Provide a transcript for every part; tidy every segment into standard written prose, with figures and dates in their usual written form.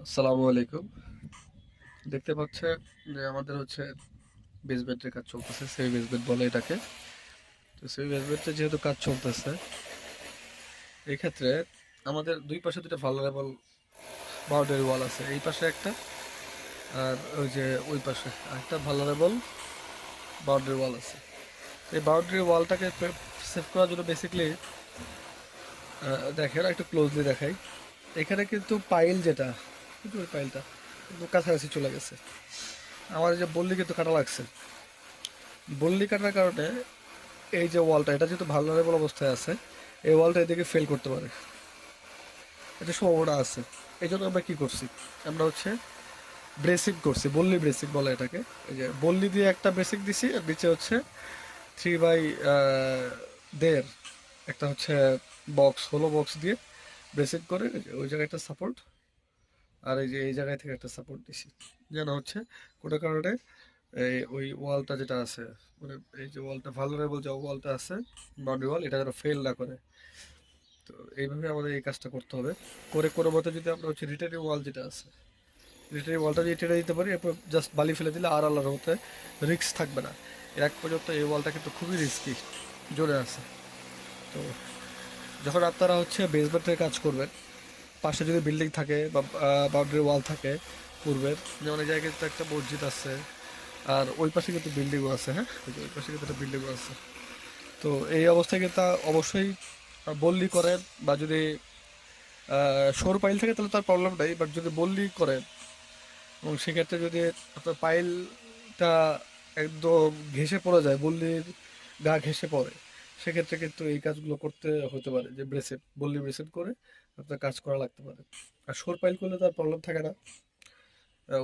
আসসালামু আলাইকুম। দেখতে পাচ্ছেন যে আমাদের হচ্ছে বেসমেন্টের কাজ চলতেছে, সেমি বেসমেন্ট বলে এটাকে। তো সেমি বেসমেন্টে যেহেতু কাজ চলতেছে, এই ক্ষেত্রে আমাদের দুই পাশে দুটো ভালনারেবল বাউন্ডারি ওয়াল আছে, এই পাশে একটা আর ওই যে ওই পাশে একটা ভালনারেবল বাউন্ডারি ওয়াল আছে। এই বাউন্ডারি ওয়ালটাকে সেভ করার জন্য বেসিক্যালি দেখেন, একটু ক্লোজলি দেখাই। এখানে কিন্তু পাইল যেটা, কিন্তু ওই পাইলটা কিন্তু কাছাকাছি চলে গেছে। আমার এই যে বললি কিন্তু কাটা লাগছে, বললি কাটার কারণে এই যে ওয়ালটা, এটা যেহেতু ভালনারেবল অবস্থায় আছে, এই ওয়ালটা এদিকে ফেল করতে পারে, এটা সম্ভাবনা আছে। এই জন্য আমরা কি করছি, আমরা হচ্ছে ব্রেসিং করছি, বললি ব্রেসিং বলে এটাকে। এই যে বললি দিয়ে একটা ব্রেসিং দিছি, আর নিচে হচ্ছে 3/1.5 একটা হচ্ছে বক্স, হলো বক্স দিয়ে ব্রেসিং করে এই যে ওই জায়গায় একটা সাপোর্ট, আর এই যে এই জায়গায় থেকে একটা সাপোর্ট দিছি, যেন হচ্ছে কোনো কারণে এই ওই ওয়ালটা যেটা আছে, মানে এই যে ওয়ালটা ভালনারেবল যে ওয়ালটা আছে, বাউন্ডারি ওয়াল, এটা যেন ফেল না করে। তো এইভাবে আমাদের এই কাজটা করতে হবে। করে কোনো মতে যদি আমরা হচ্ছে রিটার্নিং ওয়াল যেটা আছে, রিটার্নিং ওয়ালটা যদি টেনে দিতে পারি, এরপর জাস্ট বালি ফেলে দিলে আর আল্লাহর মতে রিস্ক থাকবে না। এর এক পর্যন্ত এই ওয়ালটা কিন্তু খুবই রিস্কি, জোরে আছে। তো যখন আপনারা হচ্ছে বেসমেন্টের কাজ করবেন, পাশে যদি বিল্ডিং থাকে বা বাউন্ডারি ওয়াল থাকে পূর্বের, যেমন এই জায়গায় তো একটা মসজিদ আছে, আর ওই পাশে কিন্তু বিল্ডিংও আছে, হ্যাঁ ওই যে ওই পাশে কিন্তু একটা বিল্ডিংও আছে। তো এই অবস্থায় কিন্তু অবশ্যই বললি করেন, বা যদি সরু পাইল থাকে তাহলে তার প্রবলেম নাই, বাট যদি বললি করেন এবং সেক্ষেত্রে যদি আপনার পাইলটা একদম ঘেঁষে পড়ে যায়, বললির গা ঘেঁষে পড়ে, সেক্ষেত্রে কিন্তু এই কাজগুলো করতে হতে পারে, যে ব্রেসেট, বললি ব্রেসেট করে আপনার কাজ করা লাগতে পারে। আর সর পাইল করলে তার প্রবলেম থাকে না।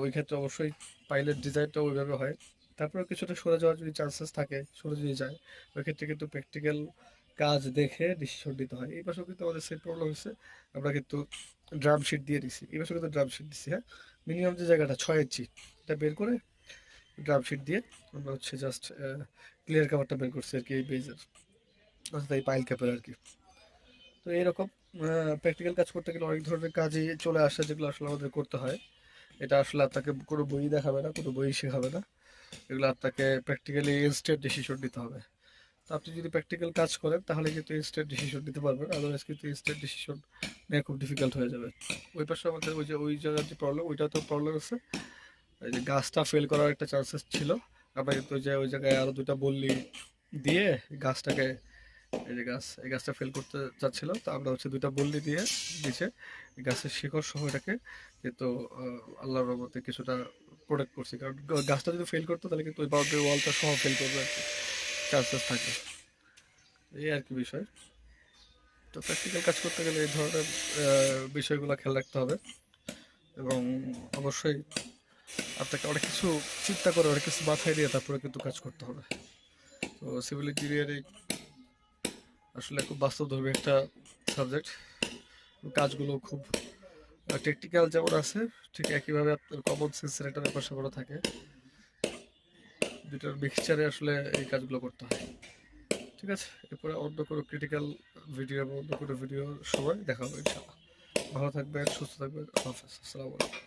ওই ক্ষেত্রে অবশ্যই পাইলের ডিজাইনটা ওইভাবে হয়। তারপরে কিছুটা সরে যাওয়ার যদি চান্সেস থাকে, সরে যদি যায়, ওই ক্ষেত্রে কিন্তু প্র্যাকটিক্যাল কাজ দেখে ডিসিশন নিতে হয়। এই পাশেও কিন্তু আমাদের সেম প্রবলেম হয়েছে, আমরা কিন্তু ড্রাম শিট দিয়ে দিছি, এই পাশে কিন্তু ড্রাম শিট দিছি, হ্যাঁ। মিনিমাম যে জায়গাটা 6 ইঞ্চি, এটা বের করে ড্রাম শিট দিয়ে আমরা হচ্ছে জাস্ট ক্লিয়ার কাভারটা বের করছি আর কি, এই বেজের অর্থাৎ এই পাইল ক্যাপের আর কি। তো এইরকম প্র্যাকটিক্যাল কাজ করতে গেলে অনেক ধরনের কাজই চলে আসে, যেগুলো আসলে আমাদের করতে হয়। এটা আসলে আপনাকে কোনো বই দেখাবে না, কোনো বই শেখাবে না, এগুলো আপনাকে প্র্যাকটিক্যালি ইনস্ট্যান্ট ডিসিশন নিতে হবে। তো আপনি যদি প্র্যাকটিক্যাল কাজ করেন তাহলে কিন্তু ইনস্ট্যান্ট ডিসিশন নিতে পারবেন, আদারওয়াইজ কিন্তু ইনস্ট্যান্ট ডিসিশন নেওয়া খুব ডিফিকাল্ট হয়ে যাবে। ওই পাশে আমাদের ওই যে ওই জায়গার যে প্রবলেম, ওইটা তো প্রবলেম আছে, এই যে গাছটা ফেল করার একটা চান্সেস ছিল। আমরা কিন্তু ওই যে ওই জায়গায় আরো দুটা বল্লি দিয়ে গাছটাকে, এই যে গাছ, এই গাছটা ফেল করতে চাচ্ছিল, তো আমরা হচ্ছে দুইটা বল্লি দিয়ে নিচে গাছের শিকড় সহ এটাকে কিন্তু আল্লাহর রহমতে কিছুটা প্রোটেক্ট করছি, কারণ গাছটা যদি ফেল করতো তাহলে কিন্তু ওই বাউন্ডারি ওয়ালটা সহ ফেল করবে আর কি, চান্সেস থাকে। এই আর কি বিষয়। তো প্র্যাকটিক্যাল কাজ করতে গেলে এই ধরনের বিষয়গুলো খেয়াল রাখতে হবে, এবং অবশ্যই আপনাকে অনেক কিছু চিন্তা করে, অনেক কিছু মাথায় নিয়ে তারপরে কিন্তু কাজ করতে হবে। তো সিভিল ইঞ্জিনিয়ারিং আসলে খুব বাস্তবধর্মী একটা সাবজেক্ট। কাজগুলো খুব টেকনিক্যাল যেমন আছে, ঠিক একইভাবে আপনার কমন সেন্সের একটা ব্যাপার স্যাপারও থাকে, দুটার মিক্সচারে আসলে এই কাজগুলো করতে হয়। ঠিক আছে, এরপরে অন্য কোনো ক্রিটিক্যাল ভিডিও বা অন্য কোনো ভিডিওর সময় দেখা হবে ইনশাআল্লাহ। ভালো থাকবেন, সুস্থ থাকবেন, আল্লাহ হাফেজ, আসসালামু আলাইকুম।